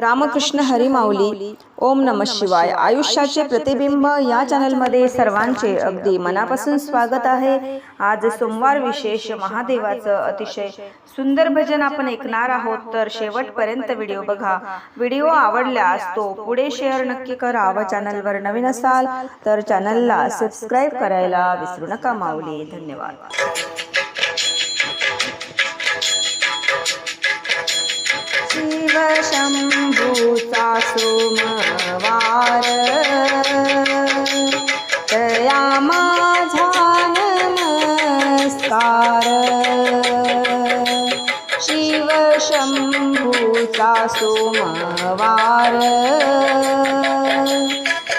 रामकृष्ण हरी माऊली. ओम नमः शिवाय. आयुष्याचे प्रतिबिंब या चॅनलमध्ये सर्वांचे अगदी मनापासून स्वागत आहे. आज सोमवार विशेष महादेवाचं अतिशय सुंदर भजन आपण ऐकणार आहोत, तर शेवटपर्यंत व्हिडिओ बघा. व्हिडिओ आवडल्यास तो पुढे शेअर नक्की करा व चॅनलवर नवीन असाल तर चॅनलला सबस्क्राईब करायला विसरू नका. माऊली. धन्यवाद. शिव शंभूचा सोमवार, तया माझा नमस्कार. शिव शंभूचा सोमवार,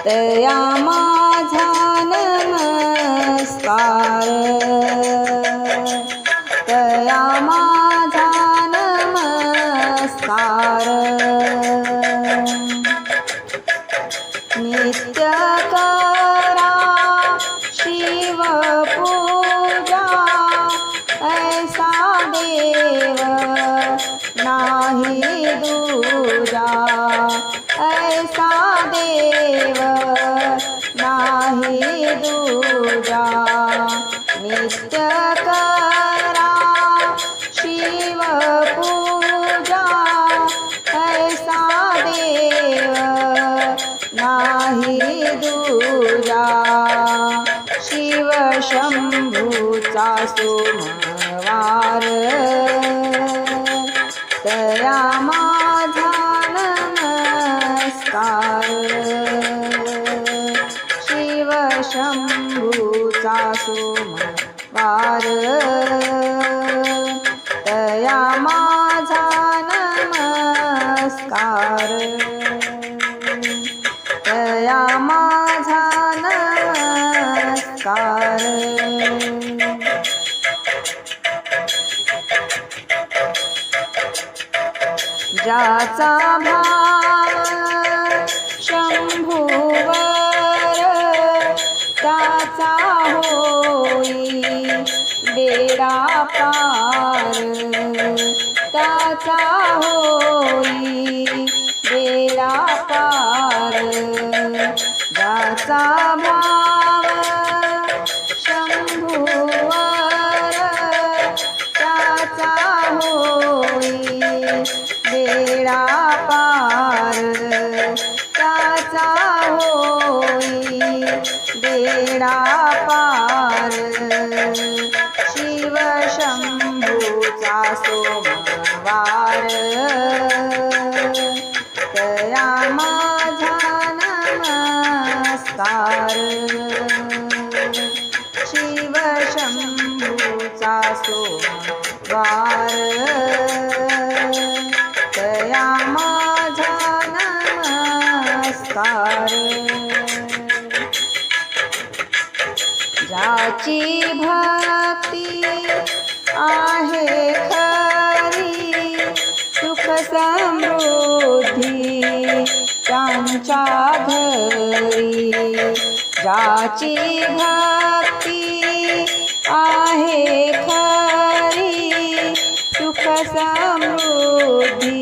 तया माझा नमस्कार. तया माझा नित्य करा शिव पूजा, ऐसा देव नाही दूजा. ऐसा देव नाही दूजा. नित्य करा शिव पूजा, ऐसा देव नाही दूजा. शिव शंभूचा सोमवार, तया माझा नमस्कार. शिव शंभूचा सोमवार, तया माझा नमस्कार. तया माझा नमस्कार. ज्याचा भाव शंभूवर, त्याचा होई बेडा पार. त्याचा होई बेडा पार. ज्याचा भाव शंभूवर, त्याचा होई बेडा पार. त्याचा होई बेडा पार. शिव शंभूचा सोमवार, तया माझा नमस्कार. शिव शंभूचा सोमवार, तया माझा नमस्कार. ज्याची भक्ती आहे खरी, सुख समृद्धी त्यांच्या घरी. ज्याची भक्ती आहे खरी, सुख समृद्धी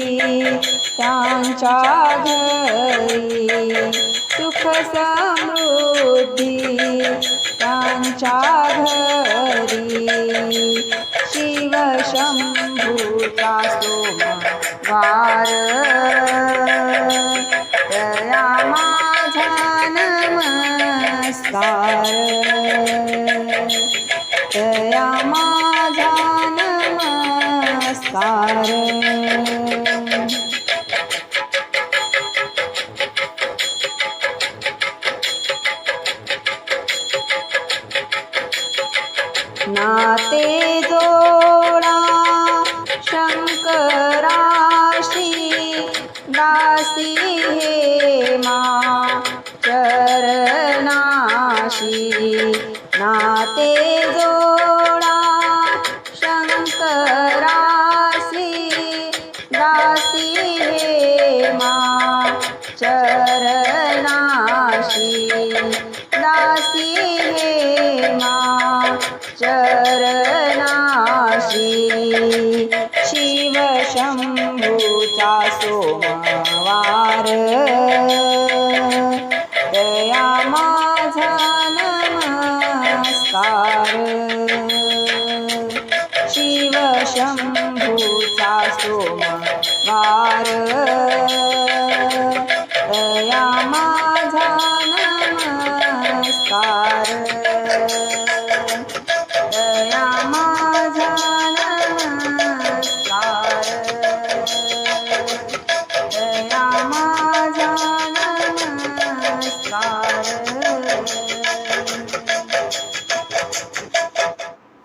त्यांच्या घरी. सुख समृद्धी त्यांच्या घरी. शिव शंभूचा सोमवार, तया माझा नमस्कार. तया माझा नमस्कार. नाते जोडा शंकराशी, दासी हेमा चरणाशी. नाते जोडा शंकराशी, दासी हेमा चरणाशी. दासी हेमा चरणाशी. शिव शंभूचा सोमवार, दया माझा नमस्कार